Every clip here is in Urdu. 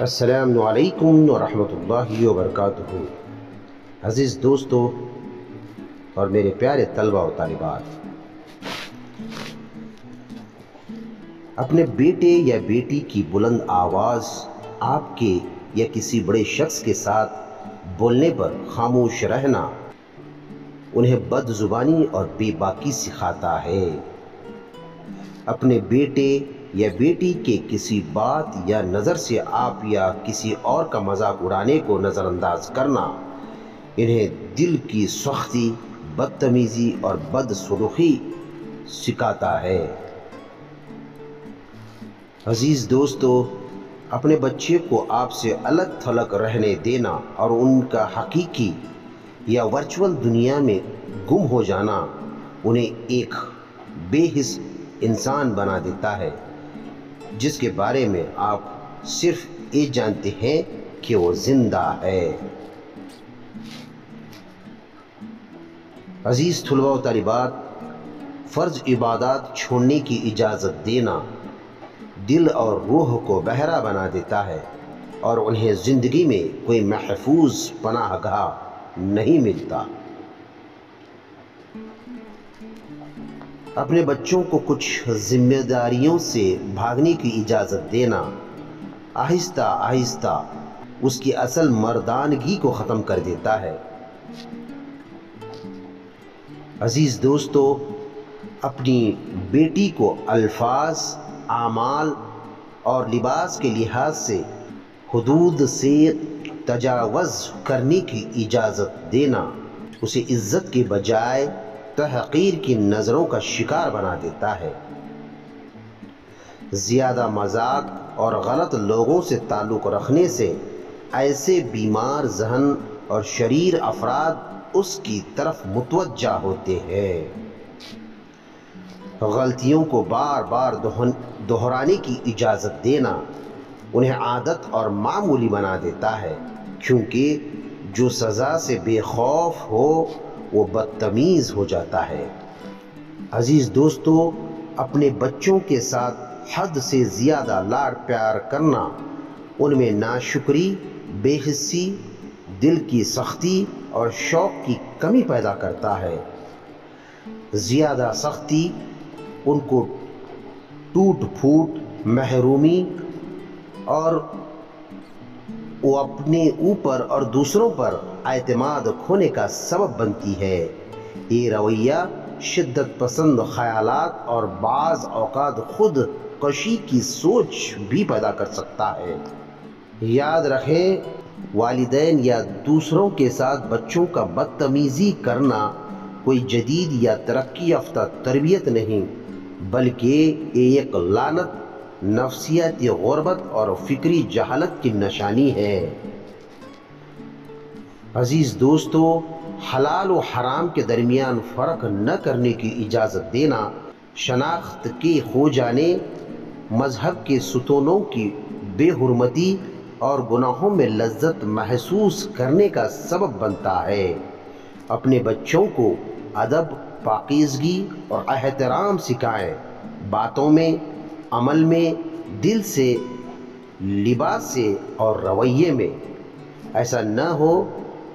السلام علیکم ورحمۃ اللہ وبرکاتہ۔ عزیز دوستو اور میرے پیارے طلبہ و طالبات، اپنے بیٹے یا بیٹی کی بلند آواز آپ کے یا کسی بڑے شخص کے ساتھ بولنے پر خاموش رہنا انہیں بد زبانی اور بے باکی سکھاتا ہے۔ اپنے بیٹے یا بیٹی کے کسی بات یا نظر سے آپ یا کسی اور کا مذاق اڑانے کو نظر انداز کرنا انہیں دل کی سختی، بدتمیزی اور بدسلوکی سکھاتا ہے۔ عزیز دوستو، اپنے بچے کو آپ سے الگ تھلگ رہنے دینا اور ان کا حقیقی یا ورچوئل دنیا میں گم ہو جانا انہیں ایک بے حس انسان بنا دیتا ہے جس کے بارے میں آپ صرف یہ جانتے ہیں کہ وہ زندہ ہے۔ عزیز طلباء و طالبات، فرض عبادات چھوڑنے کی اجازت دینا دل اور روح کو بہرا بنا دیتا ہے اور انہیں زندگی میں کوئی محفوظ پناہ گاہ نہیں ملتا۔ اپنے بچوں کو کچھ ذمہ داریوں سے بھاگنے کی اجازت دینا آہستہ آہستہ اس کی اصل مردانگی کو ختم کر دیتا ہے۔ عزیز دوستو، اپنی بیٹی کو الفاظ، اعمال اور لباس کے لحاظ سے حدود سے تجاوز کرنے کی اجازت دینا اسے عزت کے بجائے تحقیر کی نظروں کا شکار بنا دیتا ہے۔ زیادہ مذاق اور غلط لوگوں سے تعلق رکھنے سے ایسے بیمار ذہن اور شریر افراد اس کی طرف متوجہ ہوتے ہیں۔ غلطیوں کو بار بار دہرانے کی اجازت دینا انہیں عادت اور معمولی بنا دیتا ہے، کیونکہ جو سزا سے بے خوف ہو وہ بدتمیز ہو جاتا ہے۔ عزیز دوستو، اپنے بچوں کے ساتھ حد سے زیادہ لاڈ پیار کرنا ان میں ناشکری، بے حسی، دل کی سختی اور شوق کی کمی پیدا کرتا ہے۔ زیادہ سختی ان کو ٹوٹ پھوٹ، محرومی اور وہ اپنے اوپر اور دوسروں پر اعتماد کھونے کا سبب بنتی ہے۔ یہ رویہ شدت پسند خیالات اور بعض اوقات خود کشی کی سوچ بھی پیدا کر سکتا ہے۔ یاد رکھیں، والدین یا دوسروں کے ساتھ بچوں کا بدتمیزی کرنا کوئی جدید یا ترقی یافتہ تربیت نہیں، بلکہ یہ ایک لعنت، نفسیاتی غربت اور فکری جہالت کی نشانی ہے۔ عزیز دوستو، حلال و حرام کے درمیان فرق نہ کرنے کی اجازت دینا شناخت کے کھو جانے، مذہب کے ستونوں کی بے حرمتی اور گناہوں میں لذت محسوس کرنے کا سبب بنتا ہے۔ اپنے بچوں کو ادب، پاکیزگی اور احترام سکھائیں، باتوں میں، عمل میں، دل سے، لباس سے اور رویے میں۔ ایسا نہ ہو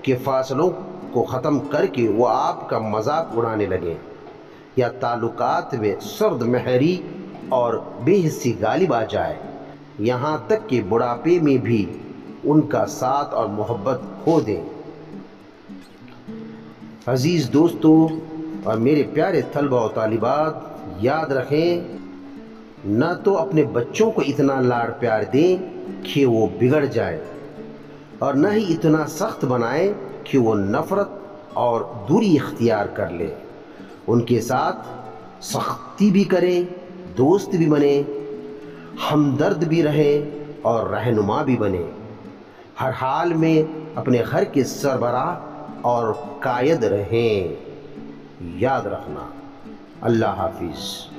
کہ فاصلوں کو ختم کر کے وہ آپ کا مذاق اڑانے لگیں یا تعلقات میں سرد مہری اور بے حسی غالب آ جائے، یہاں تک کہ بڑھاپے میں بھی ان کا ساتھ اور محبت کھو دیں۔ عزیز دوستو اور میرے پیارے طلبہ و طالبات، یاد رکھیں، نہ تو اپنے بچوں کو اتنا لاڈ پیار دیں کہ وہ بگڑ جائیں اور نہ ہی اتنا سخت بنائیں کہ وہ نفرت اور دوری اختیار کر لیں۔ ان کے ساتھ سختی بھی کریں، دوست بھی بنیں، ہمدرد بھی رہیں اور رہنما بھی بنیں۔ ہر حال میں اپنے گھر کے سربراہ اور قائد رہیں۔ یاد رکھنا۔ اللہ حافظ۔